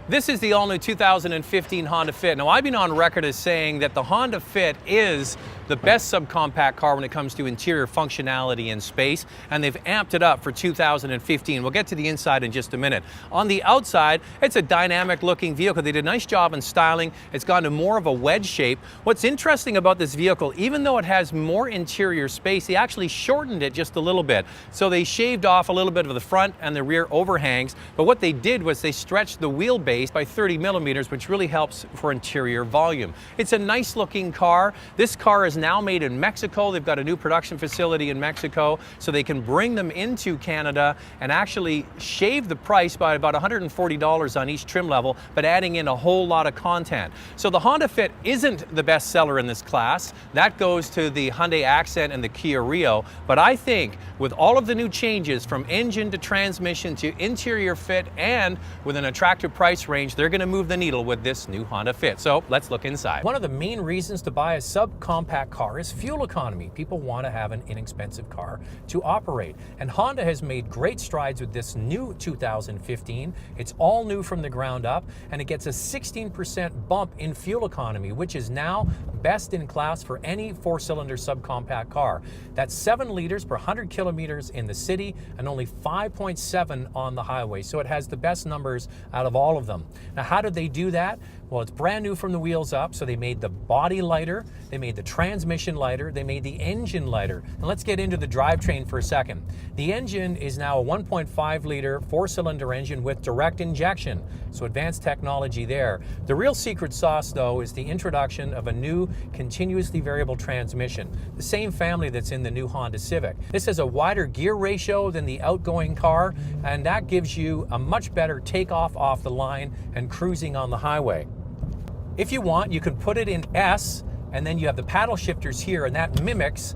This is the all-new 2015 Honda Fit. Now, I've been on record as saying that the Honda Fit is the best subcompact car when it comes to interior functionality and space, and they've amped it up for 2015. We'll get to the inside in just a minute. On the outside, it's a dynamic-looking vehicle. They did a nice job in styling. It's gone to more of a wedge shape. What's interesting about this vehicle, even though it has more interior space, they actually shortened it just a little bit. So they shaved off a little bit of the front and the rear overhangs, but what they did was they stretched the wheelbase by 30 millimeters, which really helps for interior volume. It's a nice looking car. This car is now made in Mexico. They've got a new production facility in Mexico, so they can bring them into Canada and actually shave the price by about $140 on each trim level, but adding in a whole lot of content. So the Honda Fit isn't the best seller in this class. That goes to the Hyundai Accent and the Kia Rio, but I think with all of the new changes from engine to transmission to interior fit and with an attractive price range, they're going to move the needle with this new Honda Fit. So let's look inside. One of the main reasons to buy a subcompact car is fuel economy. People want to have an inexpensive car to operate. And Honda has made great strides with this new 2015. It's all new from the ground up, and it gets a 16% bump in fuel economy, which is now best in class for any four-cylinder subcompact car. That's 7 liters per 100 kilometers in the city and only 5.7 on the highway. So it has the best numbers out of all of them. Now, how did they do that? Well, it's brand new from the wheels up, so they made the body lighter, they made the transmission lighter, they made the engine lighter. And let's get into the drivetrain for a second. The engine is now a 1.5 liter four-cylinder engine with direct injection, so advanced technology there. The real secret sauce, though, is the introduction of a new continuously variable transmission, the same family that's in the new Honda Civic. This has a wider gear ratio than the outgoing car, and that gives you a much better takeoff off the line and cruising on the highway. If you want, you can put it in S, and then you have the paddle shifters here, and that mimics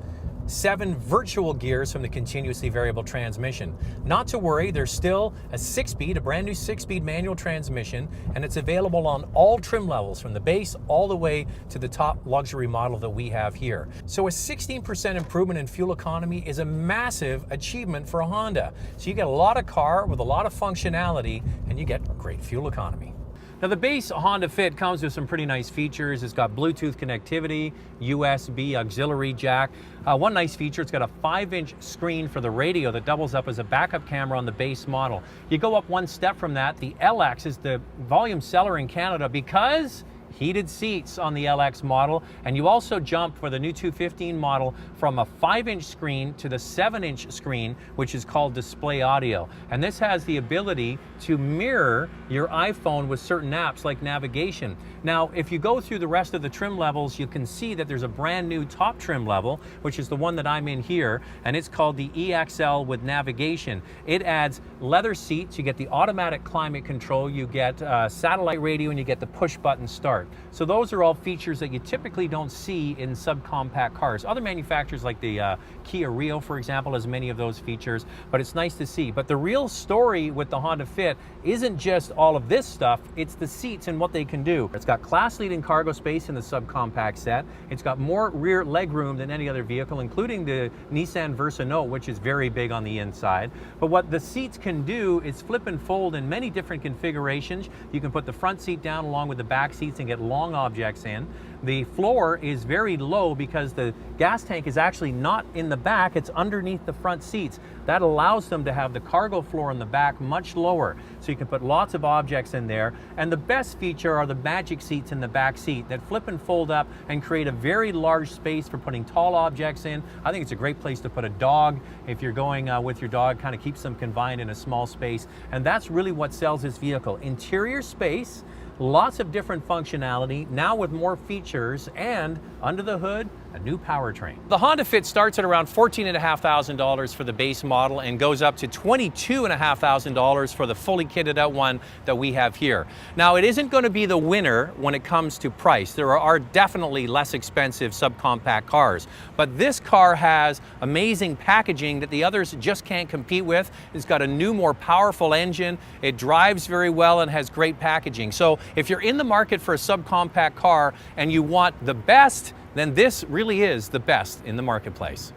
7 virtual gears from the continuously variable transmission. Not to worry, there's still a 6-speed, a brand new 6-speed manual transmission, and it's available on all trim levels from the base all the way to the top luxury model that we have here. So a 16% improvement in fuel economy is a massive achievement for a Honda. So you get a lot of car with a lot of functionality, and you get great fuel economy. Now, the base Honda Fit comes with some pretty nice features. It's got Bluetooth connectivity, USB auxiliary jack. One nice feature, it's got a 5-inch screen for the radio that doubles up as a backup camera on the base model. You go up one step from that, the LX is the volume seller in Canada because heated seats on the LX model, and you also jump for the new 215 model from a 5-inch screen to the 7-inch screen, which is called display audio. And this has the ability to mirror your iPhone with certain apps like navigation. Now, if you go through the rest of the trim levels, you can see that there's a brand new top trim level, which is the one that I'm in here, and it's called the EXL with navigation. It adds leather seats, you get the automatic climate control, you get satellite radio, and you get the push button start. So those are all features that you typically don't see in subcompact cars. Other manufacturers like the Kia Rio, for example, has many of those features, but it's nice to see. But the real story with the Honda Fit isn't just all of this stuff, it's the seats and what they can do. It's got class-leading cargo space in the subcompact set. It's got more rear legroom than any other vehicle, including the Nissan Versa Note, which is very big on the inside. But what the seats can do is flip and fold in many different configurations. You can put the front seat down along with the back seats and get long objects in. The floor is very low because the gas tank is actually not in the back, it's underneath the front seats. That allows them to have the cargo floor in the back much lower, so you can put lots of objects in there. And the best feature are the magic seats in the back seat that flip and fold up and create a very large space for putting tall objects in. I think it's a great place to put a dog. If you're going with your dog, kind of keeps them confined in a small space. And that's really what sells this vehicle. Interior space, lots of different functionality, now with more features, and under the hood, a new powertrain. The Honda Fit starts at around $14,500 for the base model and goes up to $22,500 for the fully kitted out one that we have here. Now, it isn't going to be the winner when it comes to price. There are definitely less expensive subcompact cars, but this car has amazing packaging that the others just can't compete with. It's got a new, more powerful engine. It drives very well and has great packaging. So if you're in the market for a subcompact car and you want the best, then this really is the best in the marketplace.